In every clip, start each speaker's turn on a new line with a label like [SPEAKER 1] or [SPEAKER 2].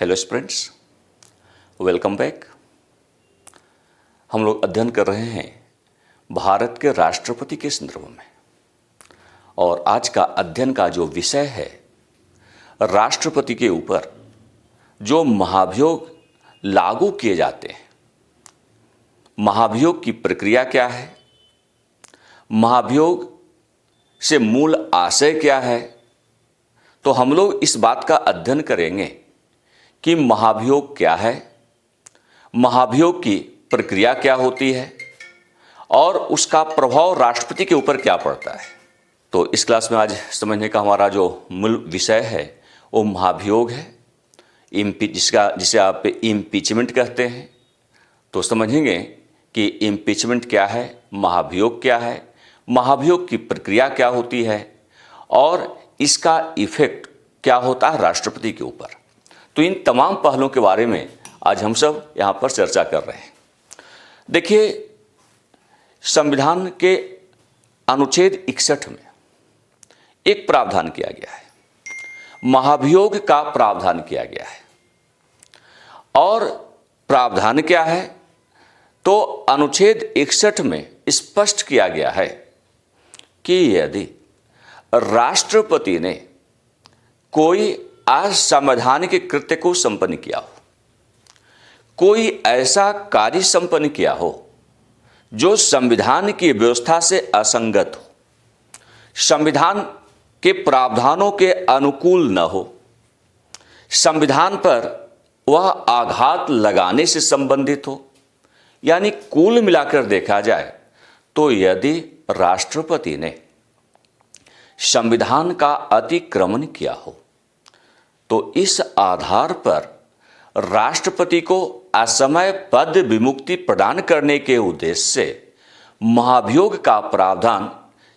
[SPEAKER 1] Hello students, welcome back. हम लोग अध्ययन कर रहे हैं भारत के राष्ट्रपति के संदर्भ में, और आज का अध्ययन का जो विषय है राष्ट्रपति के ऊपर जो महाभियोग लागू किए जाते हैं, महाभियोग की प्रक्रिया क्या है, महाभियोग से मूल आशय क्या है। तो हम लोग इस बात का अध्ययन करेंगे कि महाभियोग क्या है, महाभियोग की प्रक्रिया क्या होती है और उसका प्रभाव राष्ट्रपति के ऊपर क्या पड़ता है। तो इस क्लास में आज समझने का हमारा जो मूल विषय है वो महाभियोग है, जिसे आप इम्पीचमेंट कहते हैं। तो समझेंगे कि इम्पीचमेंट क्या है, महाभियोग क्या है, महाभियोग की प्रक्रिया क्या होती है और इसका इफेक्ट क्या होता है राष्ट्रपति के ऊपर। तो इन तमाम पहलुओं के बारे में आज हम सब यहाँ पर चर्चा कर रहे हैं। देखिए, संविधान के अनुच्छेद 61 में एक प्रावधान किया गया है, महाभियोग का प्रावधान किया गया है। और प्रावधान क्या है, तो अनुच्छेद 61 में स्पष्ट किया गया है कि यदि राष्ट्रपति ने कोई असंवैधानिक कृत्य को संपन्न किया हो, कोई ऐसा कार्य संपन्न किया हो जो संविधान की व्यवस्था से असंगत हो, संविधान के प्रावधानों के अनुकूल न हो, संविधान पर वह आघात लगाने से संबंधित हो, यानी कुल मिलाकर देखा जाए तो यदि राष्ट्रपति ने संविधान का अतिक्रमण किया हो तो इस आधार पर राष्ट्रपति को असमय पद विमुक्ति प्रदान करने के उद्देश्य से महाभियोग का प्रावधान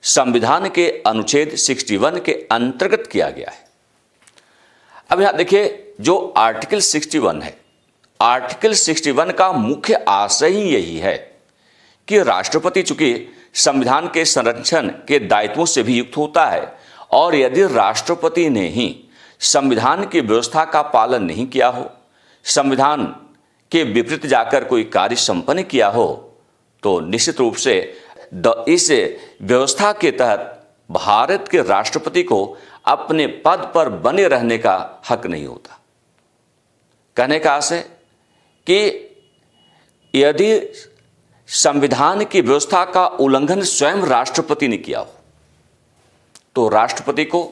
[SPEAKER 1] संविधान के अनुच्छेद 61 के अंतर्गत किया गया है। अब यहां देखिए, जो आर्टिकल 61 है, आर्टिकल 61 का मुख्य आशय ही यही है कि राष्ट्रपति चूंकि संविधान के संरक्षण के दायित्वों से भी युक्त होता है, और यदि राष्ट्रपति ने ही संविधान की व्यवस्था का पालन नहीं किया हो, संविधान के विपरीत जाकर कोई कार्य संपन्न किया हो, तो निश्चित रूप से इस व्यवस्था के तहत भारत के राष्ट्रपति को अपने पद पर बने रहने का हक नहीं होता। कहने का आशय कि यदि संविधान की व्यवस्था का उल्लंघन स्वयं राष्ट्रपति ने किया हो तो राष्ट्रपति को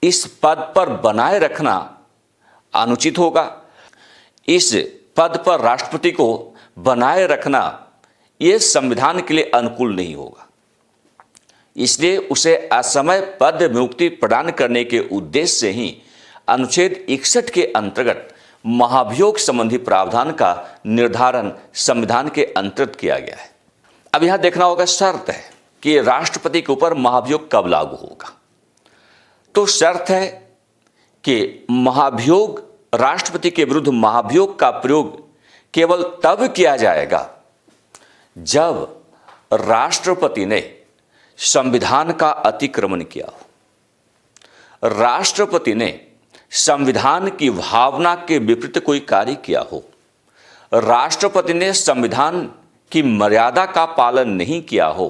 [SPEAKER 1] इस पद पर बनाए रखना अनुचित होगा। इस पद पर राष्ट्रपति को बनाए रखना यह संविधान के लिए अनुकूल नहीं होगा। इसलिए उसे असमय पद विमुक्ति प्रदान करने के उद्देश्य से ही अनुच्छेद 61 के अंतर्गत महाभियोग संबंधी प्रावधान का निर्धारण संविधान के अंतर्गत किया गया है। अब यहां देखना होगा, शर्त है कि राष्ट्रपति के ऊपर महाभियोग कब लागू होगा। तो शर्त है कि महाभियोग, राष्ट्रपति के विरुद्ध महाभियोग का प्रयोग केवल तब किया जाएगा जब राष्ट्रपति ने संविधान का अतिक्रमण किया हो, राष्ट्रपति ने संविधान की भावना के विपरीत कोई कार्य किया हो, राष्ट्रपति ने संविधान की मर्यादा का पालन नहीं किया हो,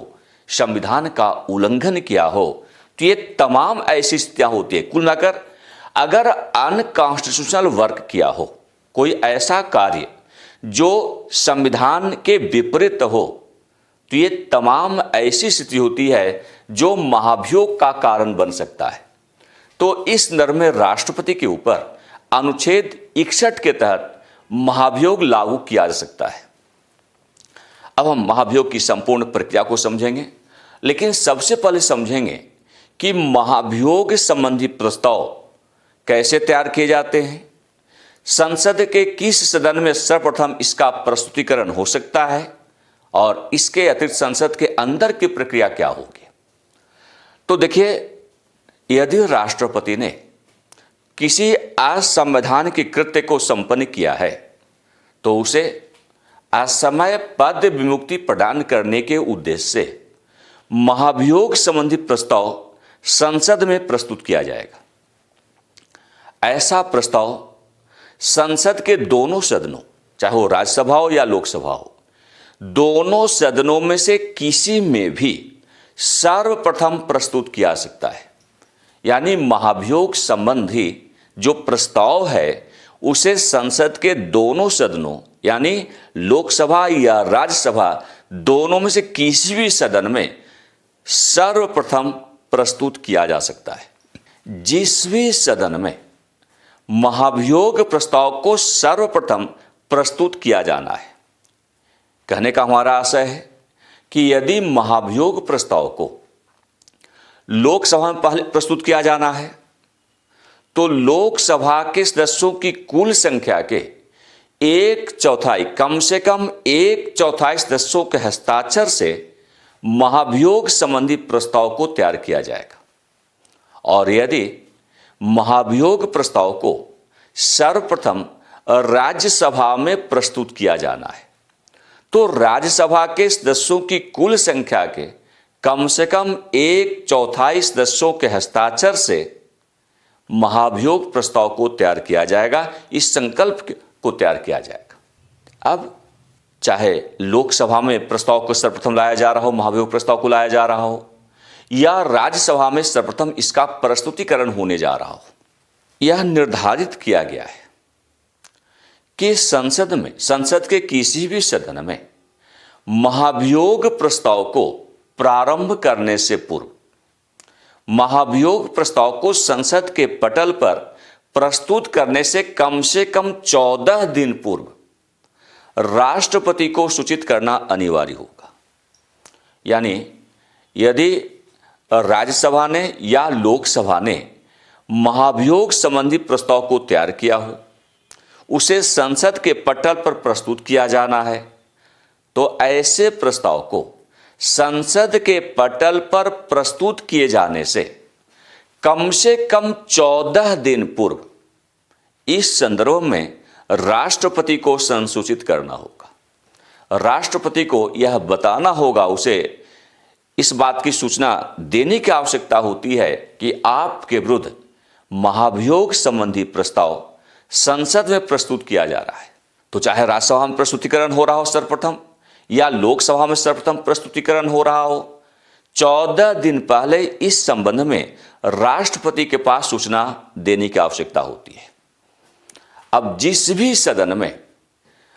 [SPEAKER 1] संविधान का उल्लंघन किया हो। तो ये तमाम ऐसी स्थितियां होती है। कुल मिलाकर अगर अनकॉन्स्टिट्यूशनल वर्क किया हो, कोई ऐसा कार्य जो संविधान के विपरीत हो, तो ये तमाम ऐसी स्थिति होती है जो महाभियोग का कारण बन सकता है। तो इस संदर्भ में राष्ट्रपति के ऊपर अनुच्छेद 61 के तहत महाभियोग लागू किया जा सकता है। अब हम महाभियोग की संपूर्ण प्रक्रिया को समझेंगे, लेकिन सबसे पहले समझेंगे कि महाभियोग संबंधी प्रस्ताव कैसे तैयार किए जाते हैं, संसद के किस सदन में सर्वप्रथम इसका प्रस्तुतिकरण हो सकता है, और इसके अतिरिक्त संसद के अंदर की प्रक्रिया क्या होगी। तो देखिए, यदि राष्ट्रपति ने किसी असंवैधानिक कृत्य को संपन्न किया है तो उसे असमय पद विमुक्ति प्रदान करने के उद्देश्य से महाभियोग संबंधी प्रस्ताव संसद में प्रस्तुत किया जाएगा। ऐसा प्रस्ताव संसद के दोनों सदनों, चाहे वो राज्यसभा हो या लोकसभा हो, दोनों सदनों में से किसी में भी सर्वप्रथम प्रस्तुत किया जा सकता है। यानी महाभियोग संबंधी जो प्रस्ताव है उसे संसद के दोनों सदनों यानी लोकसभा या राज्यसभा दोनों में से किसी भी सदन में सर्वप्रथम प्रस्तुत किया जा सकता है। जिस भी सदन में महाभियोग प्रस्ताव को सर्वप्रथम प्रस्तुत किया जाना है, कहने का हमारा आशय है कि यदि महाभियोग प्रस्ताव को लोकसभा में पहले प्रस्तुत किया जाना है तो लोकसभा के सदस्यों की कुल संख्या के 1/4 कम से कम 1/4 सदस्यों के हस्ताक्षर से महाभियोग संबंधी प्रस्ताव को तैयार किया जाएगा। और यदि महाभियोग प्रस्ताव को सर्वप्रथम राज्यसभा में प्रस्तुत किया जाना है तो राज्यसभा के सदस्यों की कुल संख्या के कम से कम 1/4 सदस्यों के हस्ताक्षर से महाभियोग प्रस्ताव को तैयार किया जाएगा। इस संकल्प को तैयार किया जाएगा। अब चाहे लोकसभा में प्रस्ताव को सर्वप्रथम लाया जा रहा हो, महाभियोग प्रस्ताव को लाया जा रहा हो, या राज्यसभा में सर्वप्रथम इसका प्रस्तुतिकरण होने जा रहा हो, यह निर्धारित किया गया है कि संसद के किसी भी सदन में महाभियोग प्रस्ताव को प्रारंभ करने से पूर्व महाभियोग प्रस्ताव को संसद के पटल पर प्रस्तुत करने से कम 14 दिन पूर्व राष्ट्रपति को सूचित करना अनिवार्य होगा। यानी यदि राज्यसभा ने या लोकसभा ने महाभियोग संबंधी प्रस्ताव को तैयार किया हो, उसे संसद के पटल पर प्रस्तुत किया जाना है, तो ऐसे प्रस्ताव को संसद के पटल पर प्रस्तुत किए जाने से कम 14 दिन पूर्व इस संदर्भ में राष्ट्रपति को संसूचित करना होगा। राष्ट्रपति को यह बताना होगा, उसे इस बात की सूचना देने की आवश्यकता होती है कि आपके विरुद्ध महाभियोग संबंधी प्रस्ताव संसद में प्रस्तुत किया जा रहा है। तो चाहे राज्यसभा में प्रस्तुतिकरण हो रहा हो सर्वप्रथम या लोकसभा में सर्वप्रथम प्रस्तुतिकरण हो रहा हो, 14 दिन पहले इस संबंध में राष्ट्रपति के पास सूचना देने की आवश्यकता होती है। अब जिस भी सदन में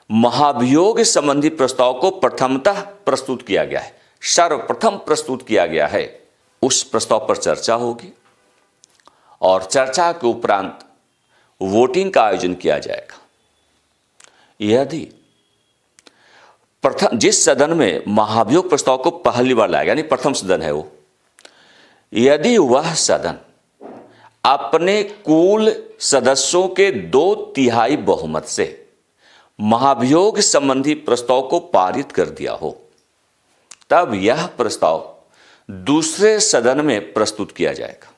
[SPEAKER 1] महाभियोग संबंधी प्रस्ताव को प्रथमतः प्रस्तुत किया गया है, सर्वप्रथम प्रस्तुत किया गया है, उस प्रस्ताव पर चर्चा होगी और चर्चा के उपरांत वोटिंग का आयोजन किया जाएगा। यदि जिस सदन में महाभियोग प्रस्ताव को पहली बार लाया, यानी प्रथम सदन है वो, यदि वह सदन अपने कुल सदस्यों के 2/3 बहुमत से महाभियोग संबंधी प्रस्ताव को पारित कर दिया हो, तब यह प्रस्ताव दूसरे सदन में प्रस्तुत किया जाएगा।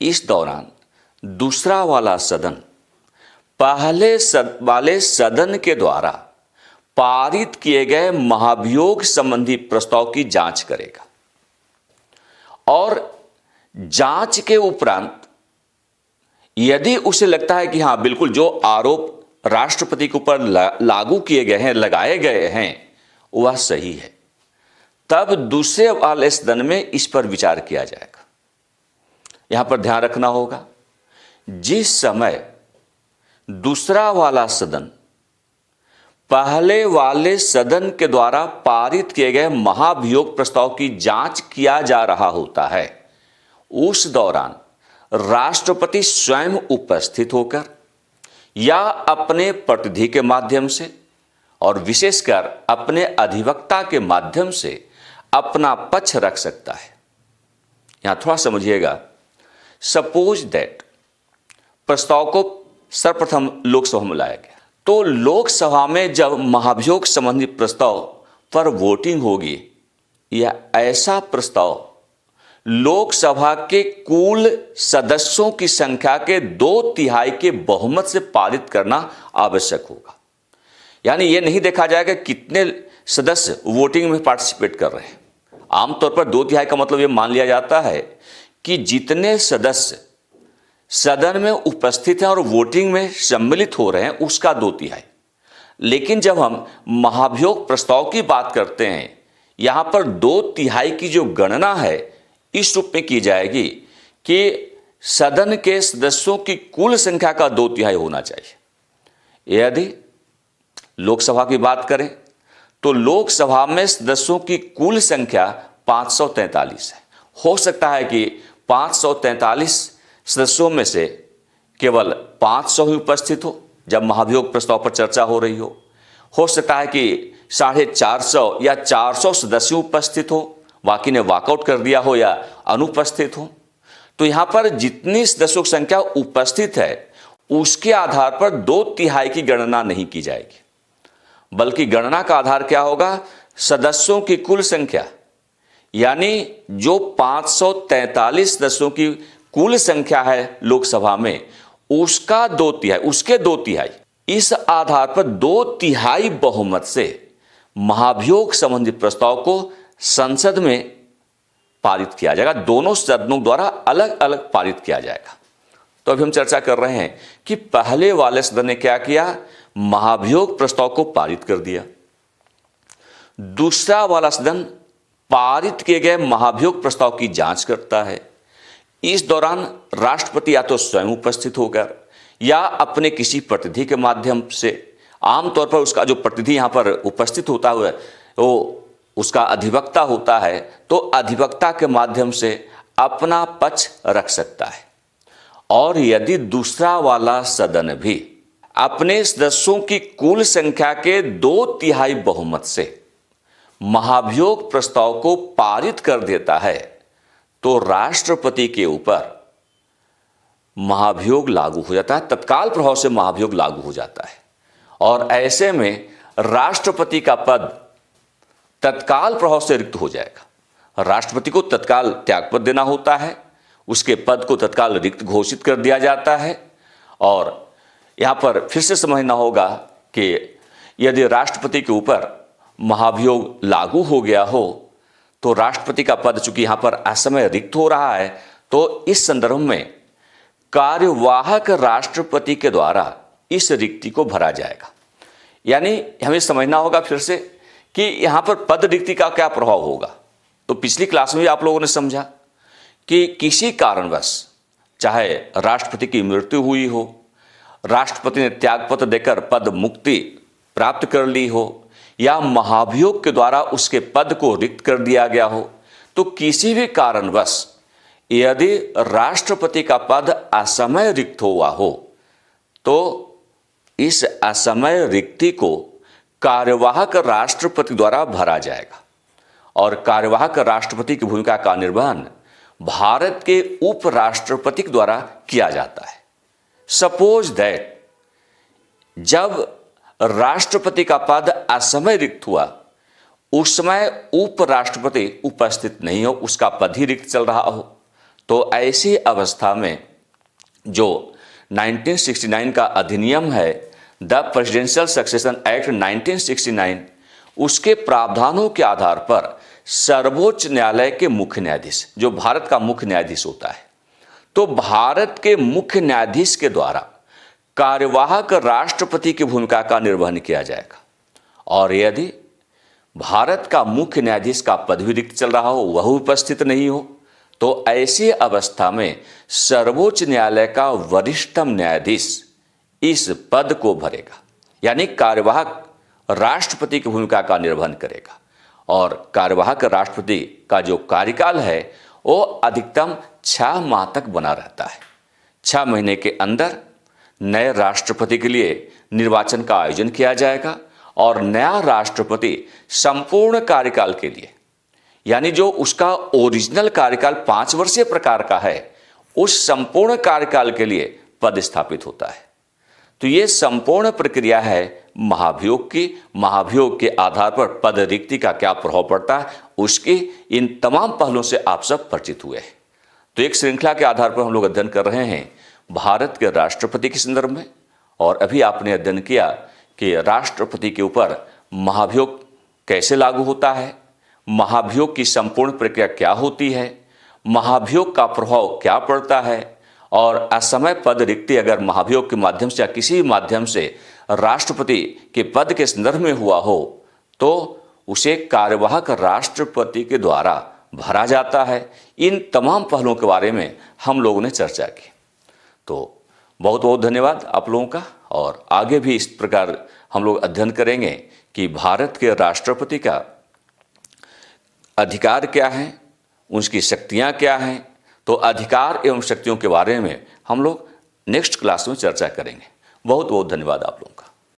[SPEAKER 1] इस दौरान दूसरा वाला सदन पहले वाले सदन के द्वारा पारित किए गए महाभियोग संबंधी प्रस्ताव की जांच करेगा और जांच के उपरांत यदि उसे लगता है कि हां बिल्कुल जो आरोप राष्ट्रपति के ऊपर लागू किए गए हैं, लगाए गए हैं, वह सही है, तब दूसरे वाले सदन में इस पर विचार किया जाएगा। यहां पर ध्यान रखना होगा, जिस समय दूसरा वाला सदन पहले वाले सदन के द्वारा पारित किए गए महाभियोग प्रस्ताव की जांच किया जा रहा होता है, उस दौरान राष्ट्रपति स्वयं उपस्थित होकर या अपने प्रतिनिधि के माध्यम से और विशेषकर अपने अधिवक्ता के माध्यम से अपना पक्ष रख सकता है। यहां थोड़ा समझिएगा, सपोज दैट प्रस्ताव को सर्वप्रथम लोकसभा में लाया गया, तो लोकसभा में जब महाभियोग संबंधी प्रस्ताव पर वोटिंग होगी, यह ऐसा प्रस्ताव लोकसभा के कुल सदस्यों की संख्या के 2/3 के बहुमत से पारित करना आवश्यक होगा। यानी यह नहीं देखा जाएगा कितने सदस्य वोटिंग में पार्टिसिपेट कर रहे हैं। आमतौर पर 2/3 का मतलब यह मान लिया जाता है कि जितने सदस्य सदन में उपस्थित हैं और वोटिंग में सम्मिलित हो रहे हैं उसका 2/3। लेकिन जब हम महाभियोग प्रस्ताव की बात करते हैं, यहां पर 2/3 की जो गणना है इस रूप में की जाएगी कि सदन के सदस्यों की कुल संख्या का 2/3 होना चाहिए। यदि लोकसभा की बात करें तो लोकसभा में सदस्यों की कुल संख्या 543 है। हो सकता है कि 543 सदस्यों में से केवल 500 ही उपस्थित हो जब महाभियोग प्रस्ताव पर चर्चा हो रही हो सकता है कि 450 या 400 सदस्य उपस्थित हो, बाकी ने वॉकआउट कर दिया हो या अनुपस्थित हो। तो यहां पर जितनी सदस्यों की संख्या उपस्थित है उसके आधार पर 2/3 की गणना नहीं की जाएगी, बल्कि गणना का आधार क्या होगा? सदस्यों की कुल संख्या, यानी जो 543 सदस्यों की कुल संख्या है लोकसभा में उसका 2/3, उसके 2/3। इस आधार पर 2/3 बहुमत से महाभियोग संबंधी प्रस्ताव को संसद में पारित किया जाएगा। दोनों सदनों द्वारा अलग अलग पारित किया जाएगा। तो अभी हम चर्चा कर रहे हैं कि पहले वाले सदन ने क्या किया? महाभियोग प्रस्ताव को पारित कर दिया। दूसरा वाला सदन पारित किए गए महाभियोग प्रस्ताव की जांच करता है। इस दौरान राष्ट्रपति या तो स्वयं उपस्थित होकर या अपने किसी प्रतिनिधि के माध्यम से, आमतौर पर उसका जो प्रतिनिधि यहां पर उपस्थित होता है वो उसका अधिवक्ता होता है, तो अधिवक्ता के माध्यम से अपना पक्ष रख सकता है। और यदि दूसरा वाला सदन भी अपने सदस्यों की कुल संख्या के 2/3 बहुमत से महाभियोग प्रस्ताव को पारित कर देता है तो राष्ट्रपति के ऊपर महाभियोग लागू हो जाता है, तत्काल प्रभाव से महाभियोग लागू हो जाता है। और ऐसे में राष्ट्रपति का पद तत्काल प्रभाव से रिक्त हो जाएगा। राष्ट्रपति को तत्काल त्यागपत्र देना होता है, उसके पद को तत्काल रिक्त घोषित कर दिया जाता है। और यहां पर फिर से समझना होगा कि यदि राष्ट्रपति के ऊपर महाभियोग लागू हो गया हो तो राष्ट्रपति का पद चूंकि यहां पर असमय रिक्त हो रहा है, तो इस संदर्भ में कार्यवाहक राष्ट्रपति के द्वारा इस रिक्ति को भरा जाएगा। यानी हमें समझना होगा फिर से कि यहां पर पद रिक्ति का क्या प्रभाव होगा। तो पिछली क्लास में भी आप लोगों ने समझा कि किसी कारणवश, चाहे राष्ट्रपति की मृत्यु हुई हो, राष्ट्रपति ने त्यागपत्र देकर पद मुक्ति प्राप्त कर ली हो, या महाभियोग के द्वारा उसके पद को रिक्त कर दिया गया हो, तो किसी भी कारणवश यदि राष्ट्रपति का पद असमय रिक्त हुआ हो तो इस असमय रिक्ति को कार्यवाहक राष्ट्रपति द्वारा भरा जाएगा। और कार्यवाहक राष्ट्रपति की भूमिका का निर्वहन भारत के उपराष्ट्रपति के द्वारा किया जाता है। सपोज दैट जब राष्ट्रपति का पद असमय रिक्त हुआ, उस समय उपराष्ट्रपति उपस्थित नहीं हो, उसका पद ही रिक्त चल रहा हो, तो ऐसी अवस्था में जो 1969 का अधिनियम है, द प्रेसिडेंशियल सक्सेशन एक्ट 1969, उसके प्रावधानों के आधार पर सर्वोच्च न्यायालय के मुख्य न्यायाधीश, जो भारत का मुख्य न्यायाधीश होता है, तो भारत के मुख्य न्यायाधीश के द्वारा कार्यवाहक राष्ट्रपति की भूमिका का निर्वहन किया जाएगा। और यदि भारत का मुख्य न्यायाधीश का पद भी रिक्त चल रहा हो, वह उपस्थित नहीं हो, तो ऐसी अवस्था में सर्वोच्च न्यायालय का वरिष्ठतम न्यायाधीश इस पद को भरेगा, यानी कार्यवाहक राष्ट्रपति की भूमिका का निर्वहन करेगा। और कार्यवाहक राष्ट्रपति का जो कार्यकाल है वो अधिकतम 6 माह तक बना रहता है। 6 महीने के अंदर नए राष्ट्रपति के लिए निर्वाचन का आयोजन किया जाएगा और नया राष्ट्रपति संपूर्ण कार्यकाल के लिए, यानी जो उसका ओरिजिनल कार्यकाल 5 वर्षीय प्रकार का है, उस संपूर्ण कार्यकाल के लिए पद स्थापित होता है। तो ये संपूर्ण प्रक्रिया है महाभियोग की। महाभियोग के आधार पर पद रिक्ति का क्या प्रभाव पड़ता है, उसके इन तमाम पहलुओं से आप सब परिचित हुए हैं। तो एक श्रृंखला के आधार पर हम लोग अध्ययन कर रहे हैं भारत के राष्ट्रपति के संदर्भ में, और अभी आपने अध्ययन किया कि राष्ट्रपति के ऊपर महाभियोग कैसे लागू होता है, महाभियोग की संपूर्ण प्रक्रिया क्या होती है, महाभियोग का प्रभाव क्या पड़ता है, और असमय पद रिक्ति अगर महाभियोग के माध्यम से या किसी भी माध्यम से राष्ट्रपति के पद के संदर्भ में हुआ हो तो उसे कार्यवाहक राष्ट्रपति के द्वारा भरा जाता है। इन तमाम पहलुओं के बारे में हम लोगों ने चर्चा की। तो बहुत बहुत धन्यवाद आप लोगों का, और आगे भी इस प्रकार हम लोग अध्ययन करेंगे कि भारत के राष्ट्रपति का अधिकार क्या है, उसकी शक्तियां क्या हैं। तो अधिकार एवं शक्तियों के बारे में हम लोग नेक्स्ट क्लास में चर्चा करेंगे। बहुत बहुत धन्यवाद आप लोगों का।